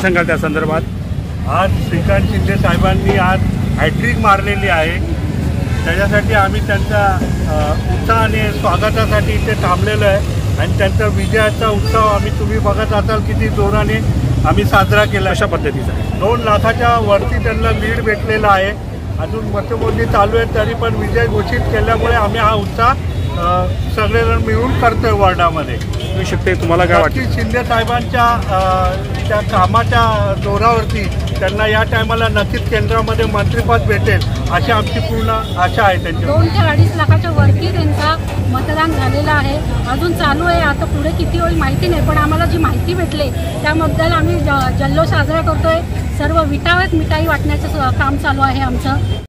सांगाल त्या संदर्भात? आज श्रीकांत शिंदे साहेबांनी आज हॅट्रिक मारलेली आहे, त्याच्यासाठी आम्ही त्यांचा उत्साहाने स्वागतासाठी इथे थांबलेलो आहे आणि त्यांचा विजयाचा उत्सव आम्ही तुम्ही बघत असाल किती जोराने आम्ही साजरा केला. अशा पद्धतीचा 2 लाखाच्या वरती त्यांना लीड भेटलेला आहे. अजून मतमोजणी चालू आहे, तरी पण विजय घोषित केल्यामुळे आम्ही हा उत्साह सगळेजण मिळून करतोय वार्डामध्ये. तुम्हाला काय वाटतं? शिंदे साहेबांच्या त्या कामाच्या जोरावरती त्यांना या टायमाला नक्कीच केंद्रामध्ये मंत्रिपद भेटेल अशी आमची पूर्ण आशा आहे. त्यांची 2 ते 2.5 लाखाच्या वरती त्यांचा मतदान झालेलं आहे. अजून चालू आहे, आता पुढे किती होईल माहिती नाही, पण आम्हाला जी माहिती भेटली त्याबद्दल आम्ही जल्लोष साजरा करतोय. सर्व विटावत मिठाई वाटण्याचं काम चालू आहे आमचं.